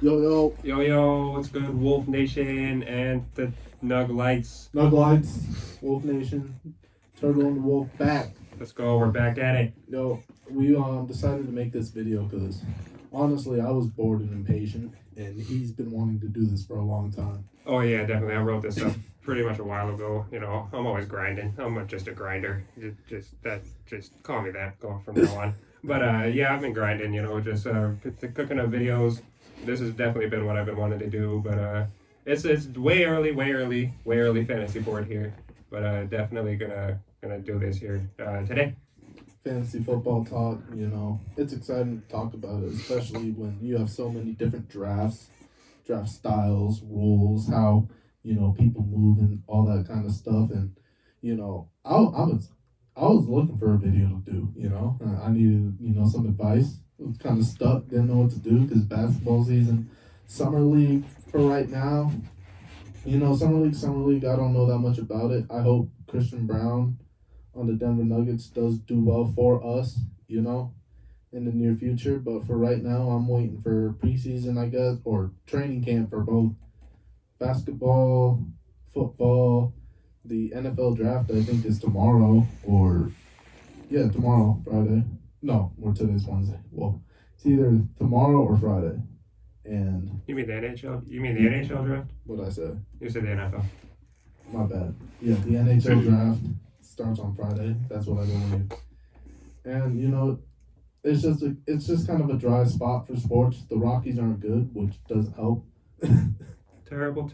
Yo, Yo, what's good, Wolf Nation and the Nuglights? Nuglights, Wolf Nation, Turtle and the Wolf back. Let's go, we're back at it. Yo, we decided to make this video because honestly, I was bored and impatient, and he's been wanting to do this for a long time. Oh yeah, definitely. I wrote this up pretty much a while ago. You know, I'm always grinding. I'm just a grinder. Just call me that going from now on. But yeah, I've been grinding. You know, just cooking up videos. This has definitely been what I've been wanting to do. But it's way early fantasy board here. But definitely gonna do this here today. Fantasy football talk, it's exciting to talk about it, especially when you have so many different draft styles, rules, how people move and all that kind of stuff. And I was looking for a video to do. I needed some advice. I was kind of stuck, didn't know what to do because basketball season, summer league for right now. Summer league. I don't know that much about it. I hope Christian Brown on the Denver Nuggets does do well for us, in the near future. But for right now, I'm waiting for preseason, I guess, or training camp for both basketball, football. The NFL draft, I think, is tomorrow, tomorrow, Friday. No, today's Wednesday. Well, it's either tomorrow or Friday. And you mean the NHL? You mean the NHL draft? What'd I say? You said the NFL. My bad. Yeah, the NHL draft starts on Friday. That's what I believe. And it's just kind of a dry spot for sports. The Rockies aren't good, which doesn't help. Terrible.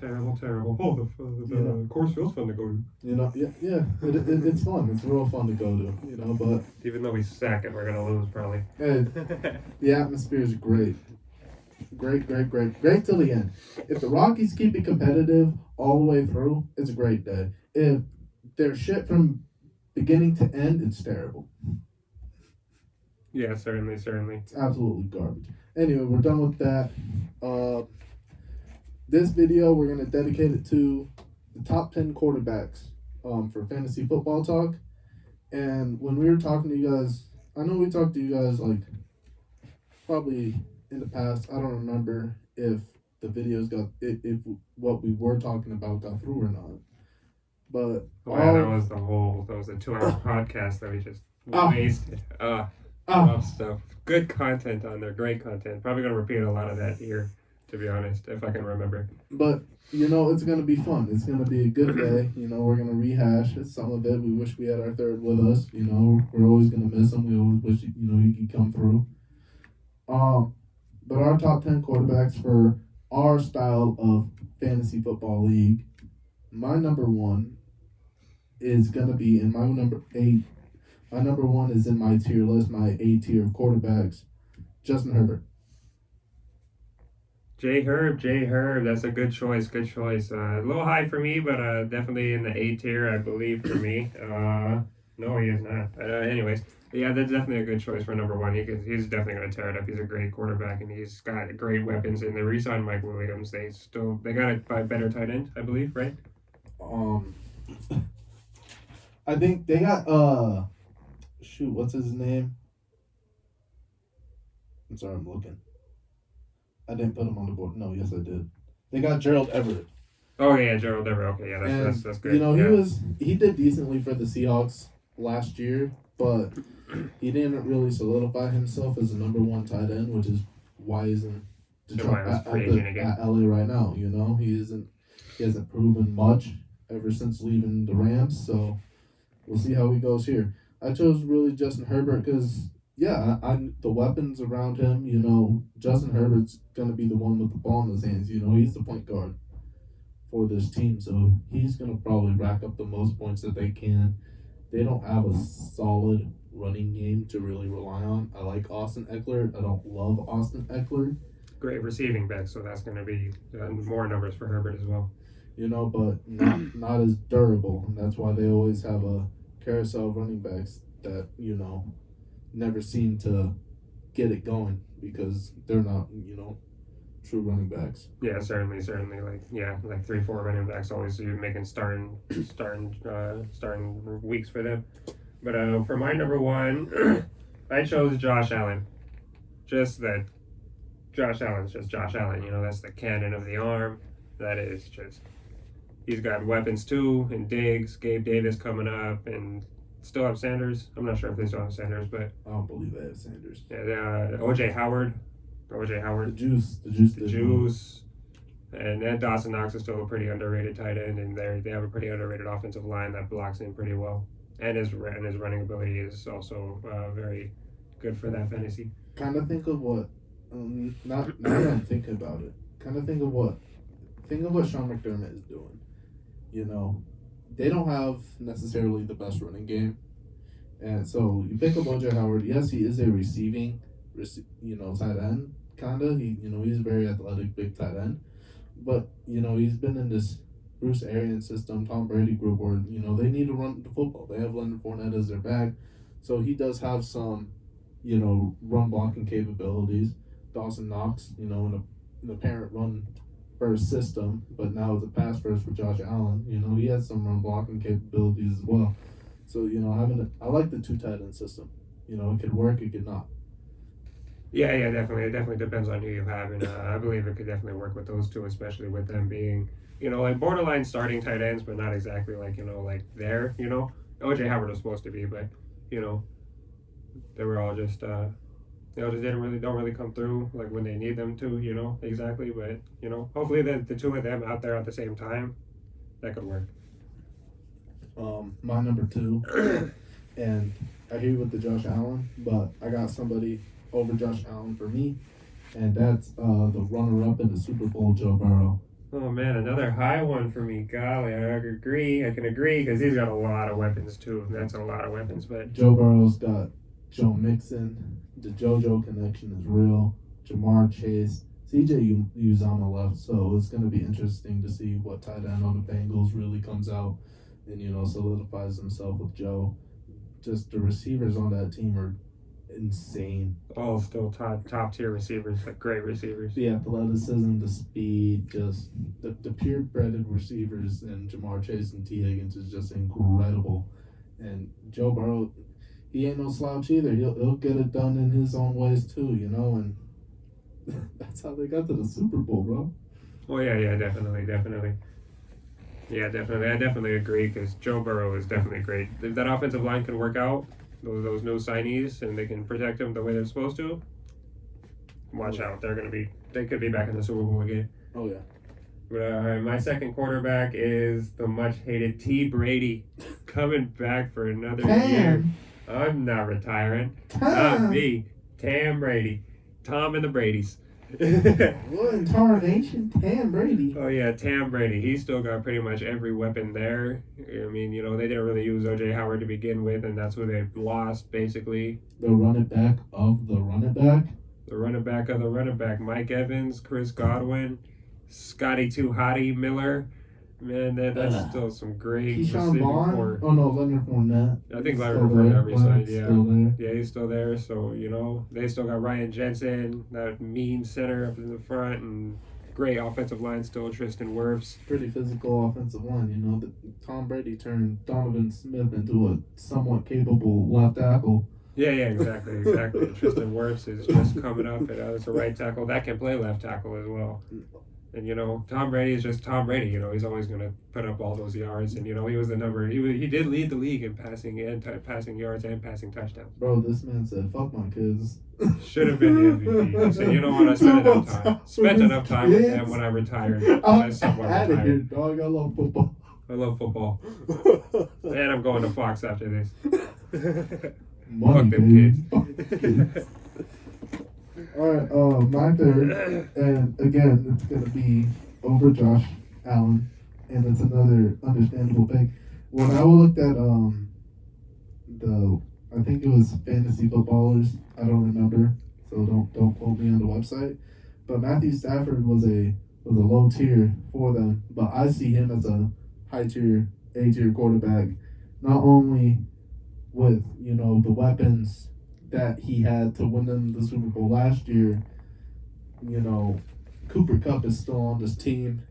Oh, the course feels fun to go to. It's fun. It's real fun to go to. But even though we suck and we're gonna lose probably. The atmosphere is great. Great till the end. If the Rockies keep it competitive all the way through, it's a great day. If they're shit from beginning to end, it's terrible. Yeah, certainly. It's absolutely garbage. Anyway, we're done with that. This video, we're going to dedicate it to the top 10 quarterbacks for fantasy football talk. And when we were talking to you guys, I know we talked to you guys like probably in the past. I don't remember if the videos if what we were talking about got through or not. But that was a 2-hour podcast that we just wasted. Rough stuff. Good content on there. Great content. Probably gonna repeat a lot of that here, to be honest, if I can remember. But it's gonna be fun. It's gonna be a good day. We're gonna rehash some of it. We wish we had our third with us. We're always gonna miss him. We always wish he could come through. But our top 10 quarterbacks for our style of fantasy football league. My number one is gonna be in my number 8. My number one is in my tier list, my A tier of quarterbacks, Justin Herbert. J Herb, that's a good choice. A little high for me, but definitely in the A tier, I believe, for me. No, he is not. Anyways, yeah, that's definitely a good choice for number one. He's definitely going to tear it up. He's a great quarterback, and he's got great weapons. And they re-signed Mike Williams. They got a better tight end, I believe, right? I think they got what's his name? I'm sorry, I'm looking. I didn't put him on the board. No, yes, I did. They got Gerald Everett. Oh yeah, Gerald Everett. Okay, yeah, that's good. He did decently for the Seahawks last year, but he didn't really solidify himself as the number one tight end, which is why he's in Detroit at LA right now. He hasn't proven much ever since leaving the Rams. So we'll see how he goes here. I chose really Justin Herbert because, the weapons around him, Justin Herbert's going to be the one with the ball in his hands. He's the point guard for this team, so he's going to probably rack up the most points that they can. They don't have a solid running game to really rely on. I like Austin Eckler. I don't love Austin Eckler. Great receiving back, so that's going to be more numbers for Herbert as well. But not as durable. And that's why they always have a carousel running backs that, never seem to get it going because they're not, true running backs. Yeah, certainly. Like 3-4 running backs always making starting weeks for them. But for my number one, I chose Josh Allen. Just Josh Allen's just Josh Allen. You know, that's the cannon of the arm. That is just. He's got weapons too, and Diggs, Gabe Davis coming up, and still have Sanders. I'm not sure if they still have Sanders, but I don't believe they have Sanders. Yeah, OJ Howard, The Juice, and then Dawson Knox is still a pretty underrated tight end, and they have a pretty underrated offensive line that blocks in pretty well, and his running ability is also very good for that fantasy. Kind of think of what, now that I'm thinking about it, think of what Sean McDermott is doing. You know, they don't have necessarily the best running game, and so you pick up OJ Howard. Yes, he is a receiving, tight end kinda. He's a very athletic, big tight end, but he's been in this Bruce Arians system, Tom Brady group, where they need to run the football. They have Leonard Fournette as their back, so he does have some, run blocking capabilities. Dawson Knox, in a parent run first system, but now it's a pass first for Josh Allen. He has some run blocking capabilities as well. So I like the two tight end system. It could work, it could not. Yeah, definitely. It definitely depends on who you have, and I believe it could definitely work with those two, especially with them being, like borderline starting tight ends, but not exactly like like there. OJ Howard was supposed to be, but they were all just. Just don't really come through like when they need them to, exactly. But hopefully the two of them out there at the same time, that could work. My number 2, and I hear you with the Josh Allen, but I got somebody over Josh Allen for me, and that's the runner-up in the Super Bowl, Joe Burrow. Oh man, another high one for me. Golly, I can agree because he's got a lot of weapons too. That's a lot of weapons, but Joe Burrow's got Joe Mixon. The JoJo connection is real. Jamar Chase, CJ Uzama left, so it's going to be interesting to see what tight end on the Bengals really comes out and solidifies himself with Joe. Just the receivers on that team are insane. All still top tier receivers, like great receivers. The athleticism, the speed, just the purebred receivers, and Jamar Chase and T. Higgins is just incredible. And Joe Burrow, he ain't no slouch either. He'll get it done in his own ways too, and that's how they got to the Super Bowl, bro. Oh yeah, definitely. Yeah, definitely. I definitely agree because Joe Burrow is definitely great. If that offensive line can work out, those new signees, and they can protect him the way they're supposed to, watch out. They could be back in the Super Bowl again. Oh yeah. But my second quarterback is the much hated T. Brady, coming back for another year. I'm not retiring. Not me. Tam Brady. Tom and the Bradys. What in tarnation? Tam Brady. Oh yeah, Tam Brady. He's still got pretty much every weapon there. I mean, they didn't really use OJ Howard to begin with, and that's who they lost, basically. The running back of the running back? The running back of the running back. Mike Evans, Chris Godwin, Scotty Too Hottie Miller. Man, that's still some great receiving core. Oh no, Leonard Fournette. I think Leonard Fournette resigned. Yeah, he's still there. So they still got Ryan Jensen, that mean center up in the front, and great offensive line still. Tristan Wirfs. Pretty physical offensive line. Tom Brady turned Donovan Smith into a somewhat capable left tackle. Yeah, exactly. Tristan Wirfs is just coming up as a right tackle that can play left tackle as well. And Tom Brady is just Tom Brady. He's always going to put up all those yards. And he was the number. He did lead the league in passing yards and passing touchdowns. Bro, this man said, "Fuck my kids." Should have been the MVP. He said, "You know what? I spent enough time with them when I retired. I somewhat retired. Here, dog. I love football. I love football. And I'm going to Fox after this. Money, Fuck them kids." All right, my third, and again, it's going to be over Josh Allen, and it's another understandable pick. When I looked at I think it was Fantasy Footballers, I don't remember, so don't quote me on the website, but Matthew Stafford was a low tier for them, but I see him as a high tier, A tier quarterback, not only with the weapons that he had to win them the Super Bowl last year. Cooper Kupp is still on this team.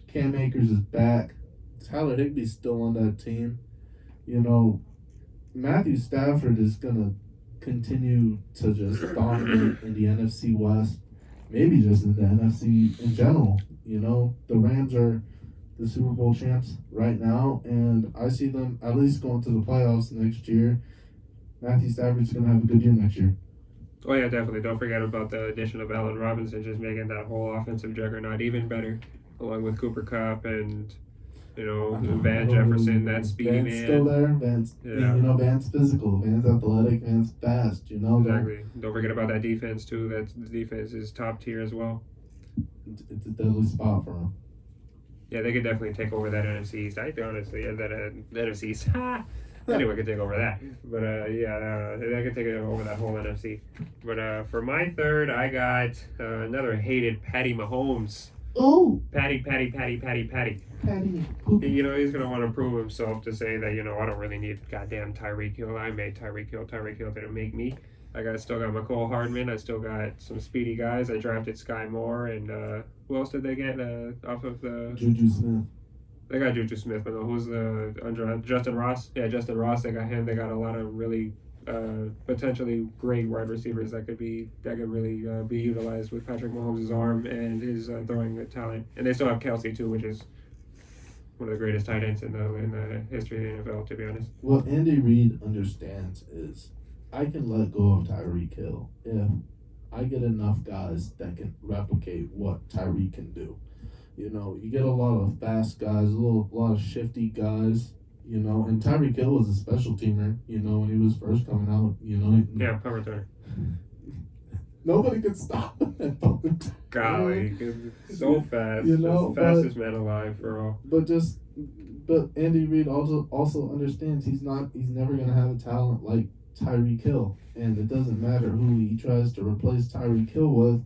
Cam Akers is back. Tyler Higbee's still on that team. Matthew Stafford is going to continue to just dominate in the NFC West. maybe just in the NFC in general. You know, the Rams are the Super Bowl champs right now, and I see them at least going to the playoffs next year. Matthew Stafford's going to have a good year next year. Oh yeah, definitely. Don't forget about the addition of Allen Robinson, just making that whole offensive juggernaut even better, along with Cooper Kupp and Van Jefferson, that speedy Van's man. Still there. Van's, yeah. Van's physical. Van's athletic. Van's fast. Exactly. Don't forget about that defense too. That the defense is top tier as well. It's a deadly spot for him. Yeah, they could definitely take over that NFC East. I honestly, the NFC East. Anyone could take over that. But they could take over that whole NFC. But for my third, I got another hated Patty Mahomes. Oh! Patty. Patty. He's going to want to prove himself to say that, I don't really need goddamn Tyreek Hill. I made Tyreek Hill. Tyreek Hill didn't make me. Still got McCole Hardman. I still got some speedy guys. I drafted Sky Moore. And who else did they get off of the... Juju Smith. They got Juju Smith, but who's the Justin Ross? Yeah, Justin Ross. They got him. They got a lot of really potentially great wide receivers that could really be utilized with Patrick Mahomes' arm and his throwing talent. And they still have Kelsey too, which is one of the greatest tight ends in the history of the NFL, to be honest. What Andy Reid understands is I can let go of Tyreek Hill if I get enough guys that can replicate what Tyreek can do. You get a lot of fast guys, a lot of shifty guys, and Tyreek Hill was a special teamer, when he was first coming out, Yeah, punt returner. Nobody could stop him at punt return. Golly, so fast. The fastest man alive for all. But Andy Reid also understands he's never going to have a talent like Tyreek Hill. And it doesn't matter who he tries to replace Tyreek Hill with,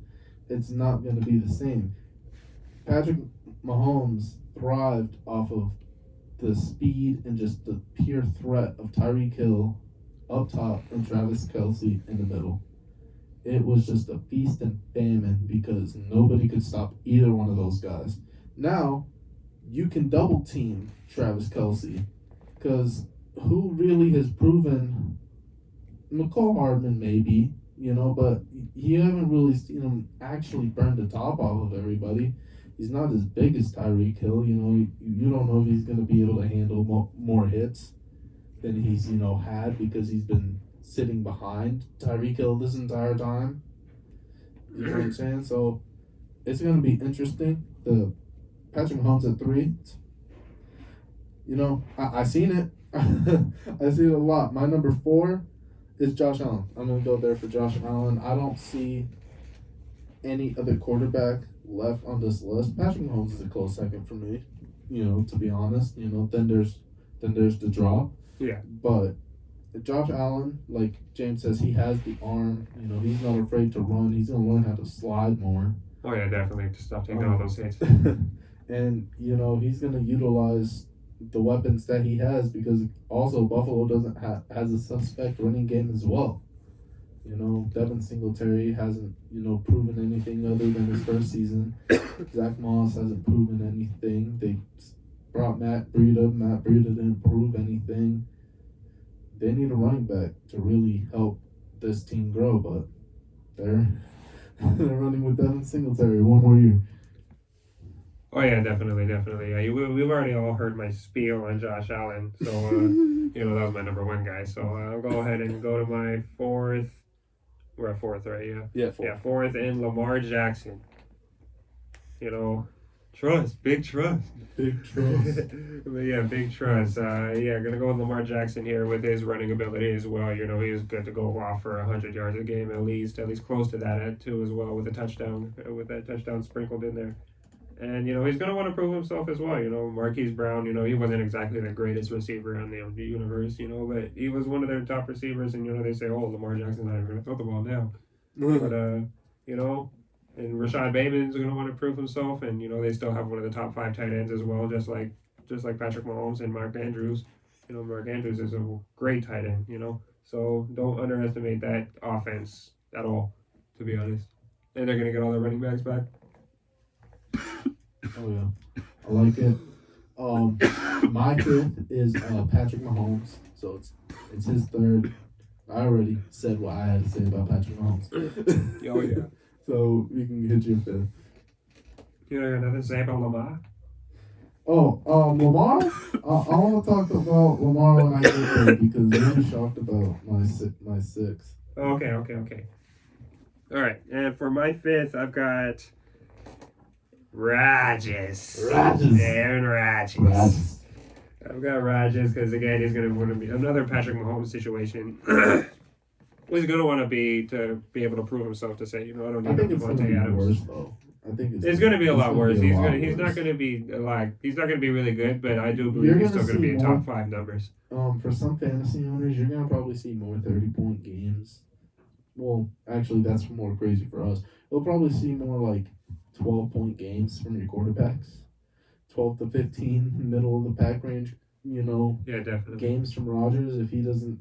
it's not going to be the same. Patrick Mahomes thrived off of the speed and just the pure threat of Tyreek Hill up top and Travis Kelce in the middle. It was just a feast and famine because nobody could stop either one of those guys. Now, you can double team Travis Kelce because who really has proven McCole Hardman maybe, but you haven't really seen him actually burn the top off of everybody. He's not as big as Tyreek Hill. You don't know if he's going to be able to handle more hits than he's, had because he's been sitting behind Tyreek Hill this entire time. You know what I'm saying? So it's going to be interesting. The Patrick Mahomes at 3. I seen it. I see it a lot. My number 4 is Josh Allen. I'm going to go there for Josh Allen. I don't see any other quarterback left on this list. Patrick Mahomes is a close second for me, to be honest. Then there's the draw. Yeah. But Josh Allen, like James says, he has the arm. He's not afraid to run. He's going to learn how to slide more. Oh, yeah, definitely. To stop taking all those hits. And, he's going to utilize the weapons that he has because also Buffalo has a suspect running game as well. Devin Singletary hasn't, proven anything other than his first season. Zach Moss hasn't proven anything. They brought Matt Breida. Matt Breida didn't prove anything. They need a running back to really help this team grow, but they're running with Devin Singletary one more year. Oh, yeah, definitely. Yeah, we've already all heard my spiel on Josh Allen, so, that was my number 1 guy. So I'll go ahead and go to my 4th. We're at 4th, right? Yeah. Yeah, 4th. Yeah, 4th, and Lamar Jackson. Trust, big trust. Big trust. But yeah, big trust. Gonna go with Lamar Jackson here with his running ability as well. He was good to go off for 100 yards a game at least close to that too as well with that touchdown sprinkled in there. And, he's going to want to prove himself as well. Marquise Brown, he wasn't exactly the greatest receiver in the universe, but he was one of their top receivers. And, they say, oh, Lamar Jackson's not even going to throw the ball now. But, and Rashad Bateman's going to want to prove himself. And, they still have one of the top 5 tight ends as well, just like Patrick Mahomes and Mark Andrews. Mark Andrews is a great tight end, So don't underestimate that offense at all, to be honest. And they're going to get all their running backs back. Oh yeah, I like it. My 5th is Patrick Mahomes, so it's his 3rd. I already said what I had to say about Patrick Mahomes. Oh yeah. So we can hit you fifth. You got nothing to say about Lamar? Oh, Lamar? I want to talk about Lamar when I get there because you'll be shocked about my sixth. Okay. All right, and for my fifth, I've got Rodgers. Aaron Rodgers. I've got Rodgers because again he's going to want to be another Patrick Mahomes situation. He's going to want to be able to prove himself to say, I don't need Devontae Adams. Worse, though. I think it's going to be a lot worse. He's not going to be he's not going to be really good, but I do believe he's still going to be in top 5 numbers. For some fantasy owners, you're going to probably see more 30-point games. Well, actually, that's more crazy for us. You'll probably see more like 12-point games from your quarterbacks. 12 to 15, middle of the pack range. Yeah, definitely. Games from Rodgers if he doesn't,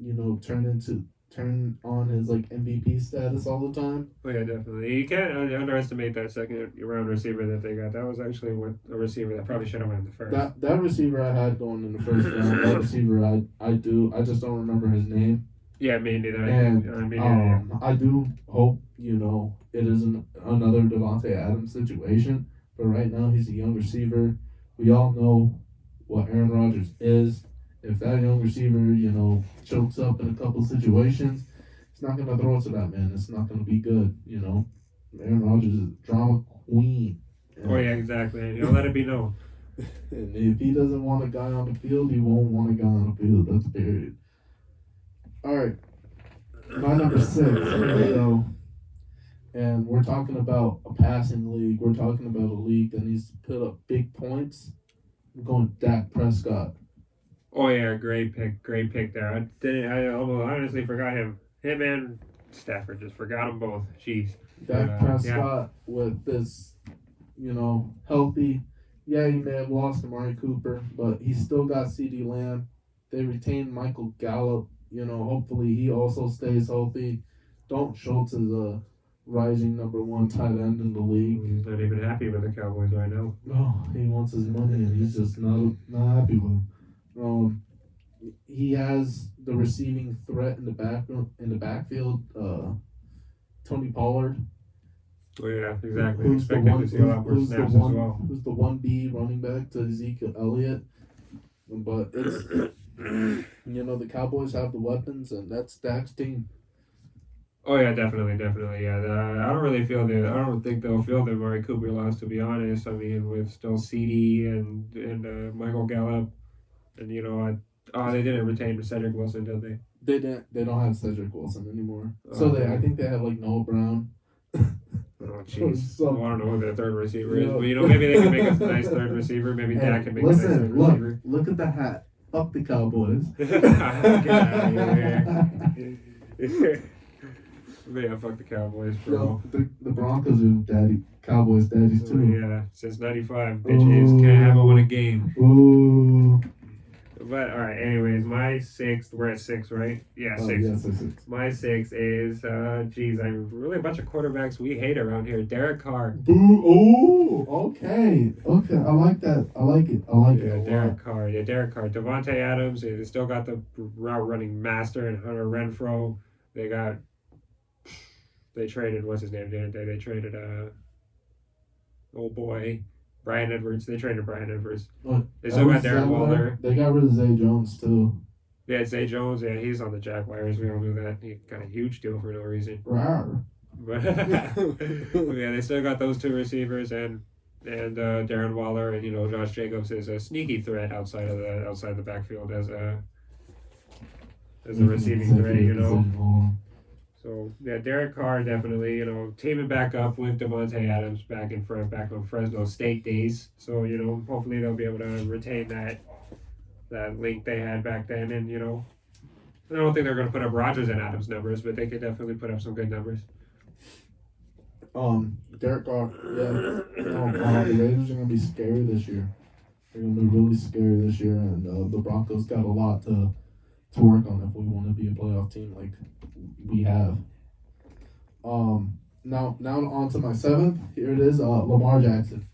turn on his like MVP status all the time. Oh yeah, definitely. You can't underestimate that second round receiver that they got. That was actually a receiver that probably should have went in the first. That receiver I had going in the first round. That receiver I just don't remember his name. Yeah, me neither. And I do hope it isn't another Devontae Adams situation. But right now he's a young receiver. We all know what Aaron Rodgers is. If that young receiver, chokes up in a couple situations, it's not going to throw it to that man. It's not going to be good, Aaron Rodgers is a drama queen. Oh, yeah, exactly. And he'll let it be known. And if he doesn't want a guy on the field, he won't want a guy on the field. That's period. All right. My number 6. Here we go. And we're talking about a passing league. We're talking about a league that needs to put up big points. I'm going Dak Prescott. Oh yeah, great pick there. I honestly forgot him and Stafford. Just forgot them both. Jeez. Dak Prescott with this, healthy. Yeah, he may have lost Amari Cooper, but he still got CeeDee Lamb. They retained Michael Gallup. Hopefully he also stays healthy. Dalton Schultz is a rising number 1 tight end in the league. He's not even happy with the Cowboys right now. No, he wants his money and he's just not happy with him. He has the receiving threat in the backfield. Tony Pollard. Oh yeah, exactly. Expected to see a lot more snaps as well. Who's the 1B running back to Ezekiel Elliott? But it's the Cowboys have the weapons, and that's Dak's team. Oh yeah, definitely. Yeah, I don't think they'll feel the Amari Cooper loss. To be honest, I mean with still CD and Michael Gallup, and they didn't retain Cedric Wilson, did they? They didn't. They don't have Cedric Wilson anymore. So I think they have like Noah Brown. Oh jeez. I don't know who their third receiver is, but maybe they can make a nice third receiver. Maybe Dak can make a nice third receiver. Look at the hat. Fuck the Cowboys. Get out of here. Yeah, fuck the Cowboys, bro. The Broncos are Cowboys daddies too. Yeah, since '95, bitches can't have win a game. Ooh. But all right, anyways, my 6th. We're at 6, right? Yeah, 6. Yes, 6. My 6 is I'm really a bunch of quarterbacks we hate around here. Derek Carr. Boo! Oh, okay. I like that. I like it. Derek Carr. Yeah, Derek Carr. Devontae Adams. They still got the route running master and Hunter Renfrow. They traded, what's his name, didn't they? They traded, Bryan Edwards. They traded Bryan Edwards. They still got Darren Waller. They got rid of Zay Jones, too. Yeah, Zay Jones. Yeah, he's on the Jaguars. We all knew that. He got a huge deal for no reason. Rawr. But, yeah, they still got those 2 receivers and Darren Waller and, Josh Jacobs is a sneaky threat outside the backfield as a receiving threat, So, yeah, Derek Carr definitely, teaming back up with Devontae Adams back on Fresno State days. So, hopefully they'll be able to retain that link they had back then. And, I don't think they're going to put up Rodgers and Adams numbers, but they could definitely put up some good numbers. Derek Carr, yeah. The Raiders are going to be scary this year. They're going to be really scary this year, and the Broncos got a lot to work on if we want to be a playoff team like we have. Now on to my 7th. Here it is, Lamar Jackson.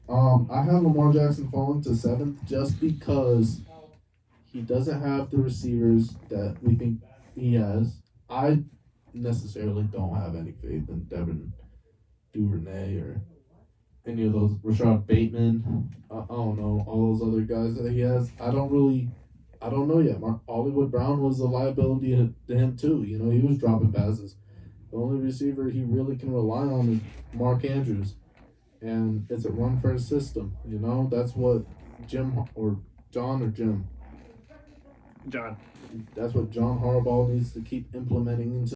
I have Lamar Jackson falling to 7th just because he doesn't have the receivers that we think he has. I necessarily don't have any faith in Duvernay or any of those, Rashad Bateman. I don't know, all those other guys that he has. I don't know yet. Hollywood Brown was a liability to him too. You know, he was dropping passes. The only receiver he really can rely on is Mark Andrews. And it's a run first system. You know, that's what John. John. That's what John Harbaugh needs to keep implementing into